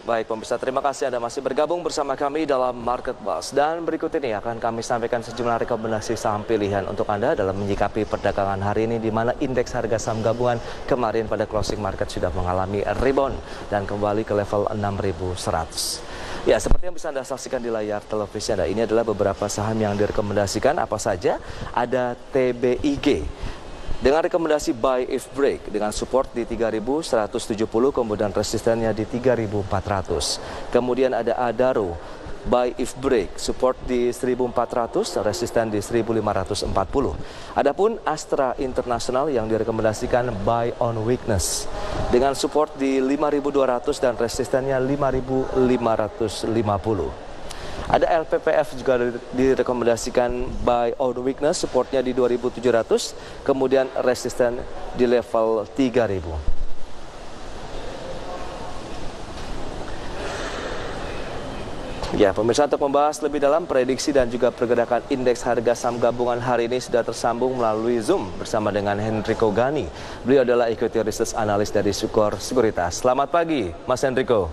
Baik pemirsa, terima kasih Anda masih bergabung bersama kami dalam Market Buzz. Dan berikut ini akan kami sampaikan sejumlah rekomendasi saham pilihan untuk Anda dalam menyikapi perdagangan hari ini, di mana indeks harga saham gabungan kemarin pada closing market sudah mengalami rebound dan kembali ke level 6.100. Ya, seperti yang bisa Anda saksikan di layar televisi Anda, ini adalah beberapa saham yang direkomendasikan. Apa saja? Ada TBIG dengan rekomendasi buy if break dengan support di 3.170, kemudian resistennya di 3.400. Kemudian ada Adaro, buy if break, support di 1.400, resisten di 1.540. Adapun Astra International yang direkomendasikan buy on weakness dengan support di 5.200 dan resistennya 5.550. Ada LPPF juga direkomendasikan buy on weakness, supportnya di 2.700, kemudian resisten di level 3.000. Ya, pemirsa, untuk membahas lebih dalam prediksi dan juga pergerakan indeks harga saham gabungan hari ini sudah tersambung melalui Zoom bersama dengan Henrico Gani. Beliau adalah Equity Research Analyst dari Sukor Sekuritas. Selamat pagi, Mas Henrico.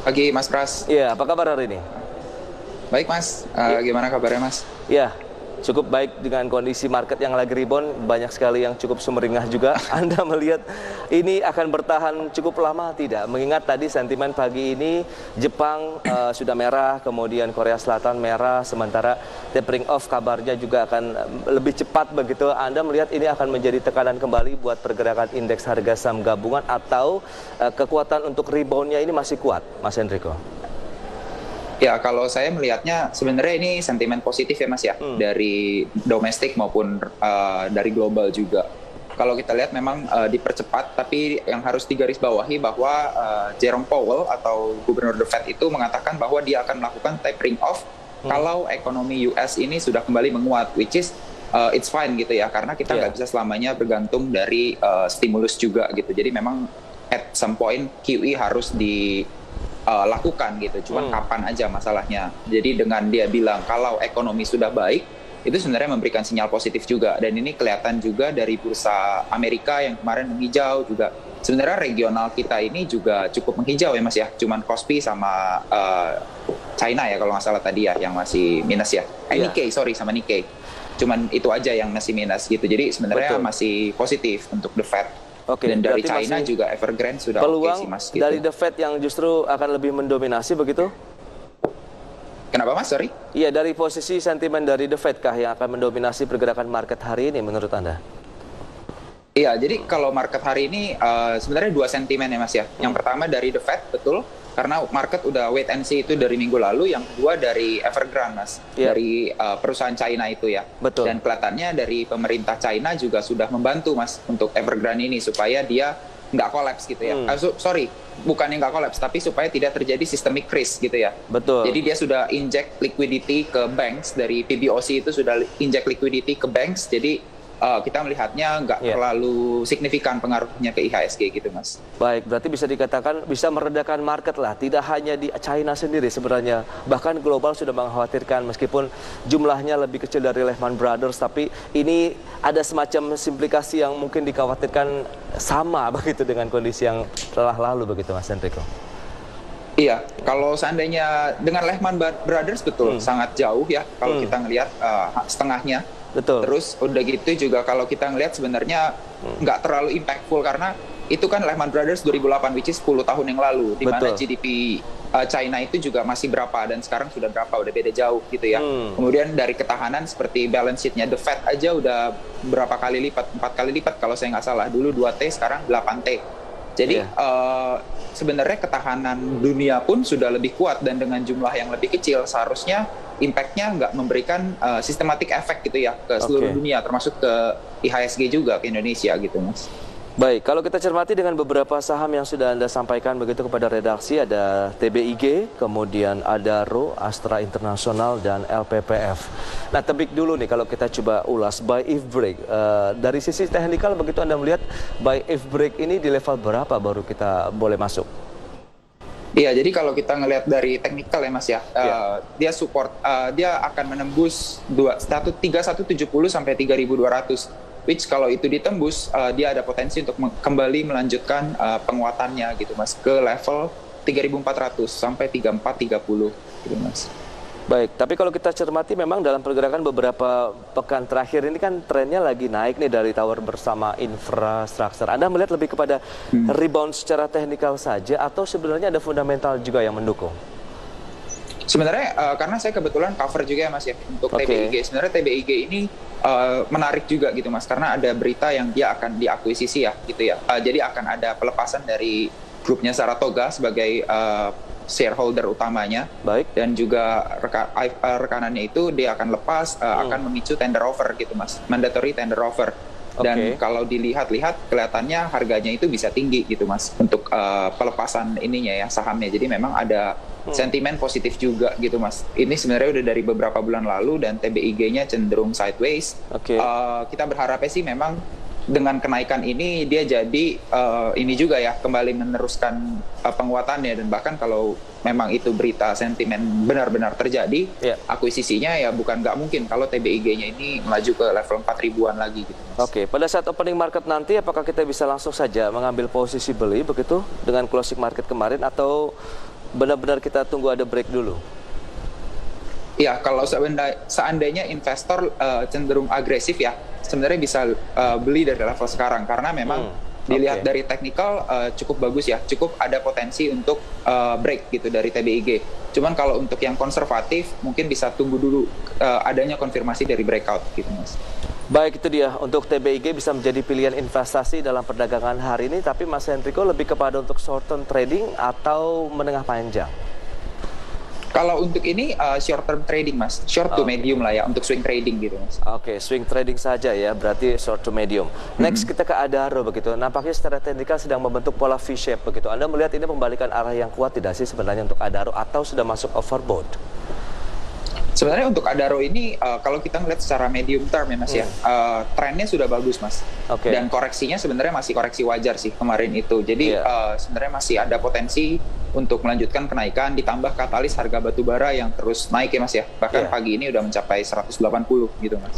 Pagi, Mas Pras. Iya, apa kabar hari ini? Baik, Mas. Gimana kabarnya, Mas? Ya, cukup baik dengan kondisi market yang lagi rebound. Banyak sekali yang cukup sumringah juga. Anda melihat ini akan bertahan cukup lama tidak? Mengingat tadi sentimen pagi ini Jepang sudah merah, kemudian Korea Selatan merah, sementara tapering off kabarnya juga akan lebih cepat begitu. Anda melihat ini akan menjadi tekanan kembali buat pergerakan indeks harga saham gabungan, atau kekuatan untuk reboundnya ini masih kuat, Mas Henrico? Ya, kalau saya melihatnya sebenarnya ini sentimen positif ya, Mas ya, dari domestik maupun dari global juga. Kalau kita lihat memang dipercepat, tapi yang harus digarisbawahi bahwa Jerome Powell atau Gubernur The Fed itu mengatakan bahwa dia akan melakukan tapering off kalau ekonomi US ini sudah kembali menguat, which is it's fine gitu ya, karena kita nggak bisa selamanya bergantung dari stimulus juga gitu. Jadi memang at some point QE harus lakukan gitu, cuman kapan aja masalahnya. Jadi dengan dia bilang kalau ekonomi sudah baik, itu sebenarnya memberikan sinyal positif juga. Dan ini kelihatan juga dari bursa Amerika yang kemarin menghijau juga. Sebenarnya regional kita ini juga cukup menghijau ya, Mas ya. Cuman Kospi sama China ya kalau nggak salah tadi ya yang masih minus ya. Nikkei, sorry, sama Nikkei. Cuman itu aja yang masih minus gitu. Jadi sebenarnya masih positif untuk The Fed. Oke, dan dari China juga Evergrande sudah oke sih, Mas. Gitu. Dari The Fed yang justru akan lebih mendominasi begitu? Kenapa, Mas? Sorry? Iya, dari posisi sentimen dari The Fed kah yang akan mendominasi pergerakan market hari ini menurut Anda? Iya, jadi kalau market hari ini sebenarnya dua sentimen ya, Mas ya. Yang pertama dari The Fed, betul. Karena market udah wait and see itu dari minggu lalu. Yang kedua dari Evergrande, Mas. Dari perusahaan China itu ya. Betul. Dan kelihatannya dari pemerintah China juga sudah membantu, Mas, untuk Evergrande ini supaya dia nggak kolaps gitu ya. Sorry, bukannya nggak kolaps, tapi supaya tidak terjadi systemic risk gitu ya. Betul. Jadi dia sudah inject liquidity ke banks, dari PBOC itu sudah inject liquidity ke banks. Jadi kita melihatnya nggak terlalu signifikan pengaruhnya ke IHSG gitu, Mas. Baik, berarti bisa dikatakan bisa meredakan market lah. Tidak hanya di China sendiri sebenarnya. Bahkan global sudah mengkhawatirkan meskipun jumlahnya lebih kecil dari Lehman Brothers. Tapi ini ada semacam implikasi yang mungkin dikhawatirkan sama begitu dengan kondisi yang telah lalu begitu, Mas Enrico. Iya, kalau seandainya dengan Lehman Brothers betul sangat jauh ya kalau kita ngelihat setengahnya. Betul. Terus udah gitu juga kalau kita ngelihat sebenarnya nggak terlalu impactful karena itu kan Lehman Brothers 2008, which is 10 tahun yang lalu, di mana GDP China itu juga masih berapa dan sekarang sudah berapa, udah beda jauh gitu ya. Kemudian dari ketahanan seperti balance sheet-nya The Fed aja udah berapa kali lipat, 4 kali lipat kalau saya nggak salah. Dulu 2T, sekarang 8T. Jadi sebenarnya ketahanan dunia pun sudah lebih kuat dan dengan jumlah yang lebih kecil seharusnya impact-nya nggak memberikan systematic effect gitu ya ke seluruh dunia, termasuk ke IHSG juga, ke Indonesia gitu, Mas. Baik, kalau kita cermati dengan beberapa saham yang sudah Anda sampaikan begitu kepada redaksi, ada TBIG, kemudian ada Adaro, Astra International, dan LPPF. Nah, tebik dulu nih kalau kita coba ulas buy if break. Dari sisi teknikal begitu Anda melihat buy if break ini di level berapa baru kita boleh masuk? Iya, jadi kalau kita ngelihat dari teknikal ya, Mas ya, dia support, dia akan menembus 3170 sampai 3200. Which kalau itu ditembus, dia ada potensi untuk kembali melanjutkan penguatannya gitu, Mas, ke level 3.400 sampai 3430 gitu Mas. Baik, tapi kalau kita cermati memang dalam pergerakan beberapa pekan terakhir ini kan trennya lagi naik nih dari tower bersama infrastruktur. Anda melihat lebih kepada rebound secara teknikal saja atau sebenarnya ada fundamental juga yang mendukung? Sebenarnya karena saya kebetulan cover juga ya Mas ya untuk TBIG. Sebenarnya TBIG ini menarik juga gitu Mas, karena ada berita yang dia akan diakuisisi ya gitu ya. Jadi akan ada pelepasan dari grupnya Saratoga sebagai shareholder utamanya. Baik. Dan juga rekanannya itu dia akan lepas, akan memicu tender offer gitu Mas, mandatory tender offer. Dan kalau dilihat-lihat kelihatannya harganya itu bisa tinggi gitu Mas untuk pelepasan ininya ya, sahamnya. Jadi memang ada sentimen positif juga gitu Mas. Ini sebenarnya udah dari beberapa bulan lalu dan TBIG-nya cenderung sideways. Kita berharapnya sih memang dengan kenaikan ini dia jadi ini juga ya kembali meneruskan penguatannya, dan bahkan kalau memang itu berita sentimen benar-benar terjadi, akuisisinya ya bukan nggak mungkin kalau TBIG-nya ini melaju ke level 4.000-an lagi gitu Mas. Pada saat opening market nanti apakah kita bisa langsung saja mengambil posisi beli begitu dengan closing market kemarin, atau benar-benar kita tunggu ada break dulu? Ya, kalau seandainya investor cenderung agresif ya, sebenarnya bisa beli dari level sekarang, karena memang dilihat dari teknikal cukup bagus ya, cukup ada potensi untuk break gitu dari TBIG. Cuman kalau untuk yang konservatif mungkin bisa tunggu dulu adanya konfirmasi dari breakout gitu Mas. Baik, itu dia untuk TBIG bisa menjadi pilihan investasi dalam perdagangan hari ini, tapi Mas Hendriko lebih kepada untuk short term trading atau menengah panjang? Kalau untuk ini short term trading Mas, short to medium lah ya, untuk swing trading gitu Mas. Swing trading saja ya, berarti short to medium. Next kita ke Adaro begitu, nampaknya secara teknikal sedang membentuk pola V-shape begitu. Anda melihat ini pembalikan arah yang kuat tidak sih sebenarnya untuk Adaro, atau sudah masuk overbought? Sebenarnya untuk Adaro ini kalau kita melihat secara medium term ya Mas ya, trennya sudah bagus Mas. Dan koreksinya sebenarnya masih koreksi wajar sih kemarin itu. Jadi sebenarnya masih ada potensi untuk melanjutkan kenaikan, ditambah katalis harga batu bara yang terus naik ya Mas ya. Bahkan pagi ini udah mencapai 180 gitu Mas.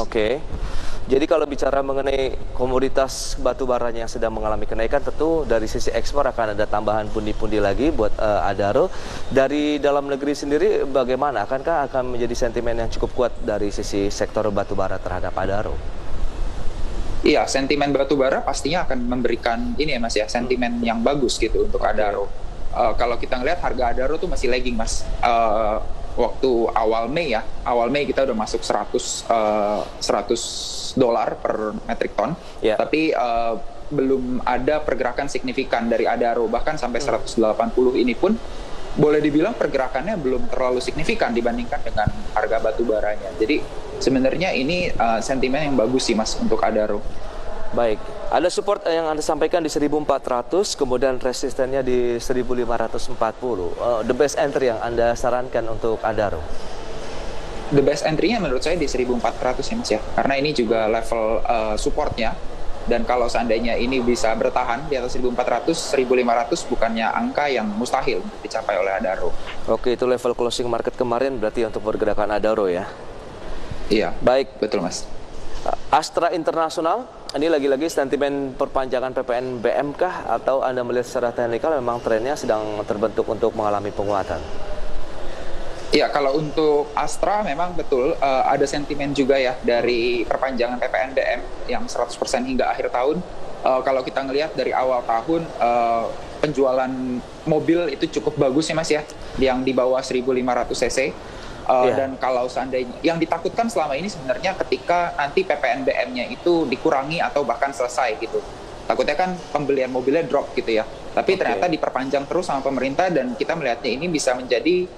Jadi kalau bicara mengenai komoditas batu baranya yang sedang mengalami kenaikan, tentu dari sisi ekspor akan ada tambahan pundi-pundi lagi buat Adaro. Dari dalam negeri sendiri bagaimana? Akankah akan menjadi sentimen yang cukup kuat dari sisi sektor batu bara terhadap Adaro? Iya, sentimen batu bara pastinya akan memberikan ini ya Mas ya, sentimen yang bagus gitu untuk Adaro. Kalau kita ngelihat harga Adaro tuh masih lagging Mas. Waktu awal Mei kita udah masuk 100 dolar per metric ton, tapi belum ada pergerakan signifikan dari Adaro, bahkan sampai 180 ini pun boleh dibilang pergerakannya belum terlalu signifikan dibandingkan dengan harga batu baranya. Jadi sebenarnya ini sentimen yang bagus sih Mas untuk Adaro. Baik, ada support yang Anda sampaikan di 1400, kemudian resistennya di 1540. The best entry yang Anda sarankan untuk Adaro? The best entry-nya menurut saya di 1400 ya Mas ya, karena ini juga level supportnya. Dan kalau seandainya ini bisa bertahan di atas 1400, 1500 bukannya angka yang mustahil untuk dicapai oleh Adaro. Itu level closing market kemarin berarti untuk pergerakan Adaro ya? Iya, baik. Betul Mas. Astra Internasional, ini lagi-lagi sentimen perpanjangan PPNBM kah, atau Anda melihat secara teknikal memang trennya sedang terbentuk untuk mengalami penguatan? Ya, kalau untuk Astra memang betul ada sentimen juga ya dari perpanjangan PPNBM yang 100% hingga akhir tahun. Kalau kita ngelihat dari awal tahun penjualan mobil itu cukup bagus ya Mas ya, yang di bawah 1.500 cc. Dan kalau seandainya yang ditakutkan selama ini sebenarnya ketika nanti PPNBM-nya itu dikurangi atau bahkan selesai gitu. Takutnya kan pembelian mobilnya drop gitu ya. Tapi ternyata diperpanjang terus sama pemerintah, dan kita melihatnya ini bisa menjadi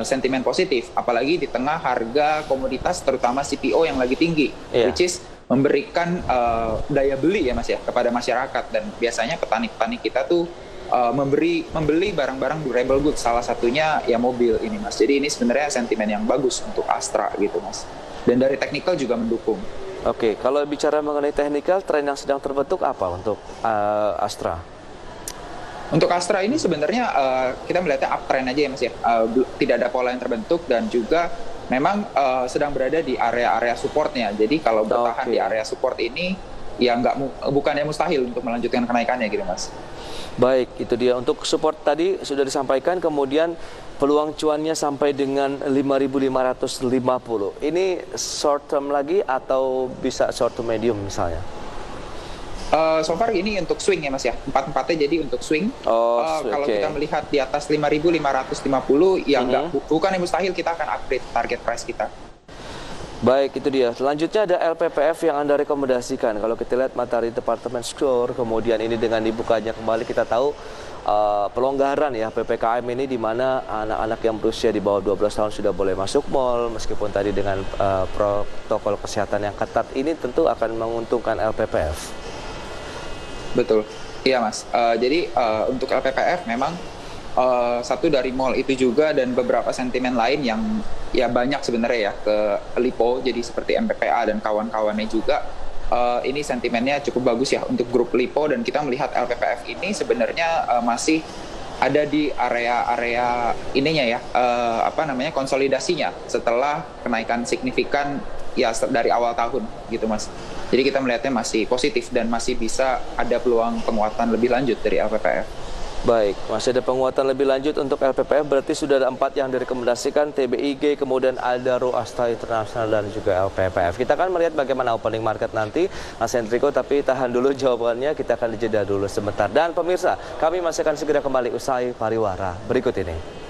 sentimen positif, apalagi di tengah harga komoditas terutama CPO yang lagi tinggi, which is memberikan daya beli ya Mas ya kepada masyarakat. Dan biasanya petani-petani kita tuh membeli barang-barang durable goods, salah satunya ya mobil ini Mas. Jadi ini sebenarnya sentimen yang bagus untuk Astra gitu Mas. Dan dari teknikal juga mendukung. Kalau bicara mengenai teknikal, tren yang sedang terbentuk apa untuk Astra? Untuk Astra ini sebenarnya kita melihatnya uptrend aja ya Mas ya. Tidak ada pola yang terbentuk, dan juga memang sedang berada di area-area supportnya. Jadi kalau bertahan di area support ini ya bukannya mustahil untuk melanjutkan kenaikannya gitu Mas. Baik, itu dia. Untuk support tadi sudah disampaikan, kemudian peluang cuannya sampai dengan 5.550. Ini short term lagi atau bisa short to medium misalnya? So far ini untuk swing ya Mas ya, 4-4-nya jadi untuk swing. Kalau kita melihat di atas 5.550 ya bukan yang mustahil kita akan upgrade target price kita. Baik, itu dia. Selanjutnya ada LPPF yang Anda rekomendasikan. Kalau kita lihat Matahari Department Store, kemudian ini dengan dibukanya kembali kita tahu pelonggaran ya PPKM ini, di mana anak-anak yang berusia di bawah 12 tahun sudah boleh masuk mal, meskipun tadi dengan protokol kesehatan yang ketat, ini tentu akan menguntungkan LPPF. Betul, iya Mas. Jadi untuk LPPF memang satu dari mall itu juga dan beberapa sentimen lain yang ya banyak sebenarnya ya ke Lipo, jadi seperti MPPA dan kawan-kawannya juga. Ini sentimennya cukup bagus ya untuk grup Lipo, dan kita melihat LPPF ini sebenarnya masih ada di area-area ininya ya, konsolidasinya setelah kenaikan signifikan ya dari awal tahun gitu Mas. Jadi kita melihatnya masih positif dan masih bisa ada peluang penguatan lebih lanjut dari LPPF. Baik, masih ada penguatan lebih lanjut untuk LPPF, berarti sudah ada 4 yang direkomendasikan, TBIG, kemudian Aldaro, Asta International, dan juga LPPF. Kita akan melihat bagaimana opening market nanti, Mas Hendriko, tapi tahan dulu jawabannya, kita akan jeda dulu sebentar. Dan pemirsa, kami masih akan segera kembali usai pariwara berikut ini.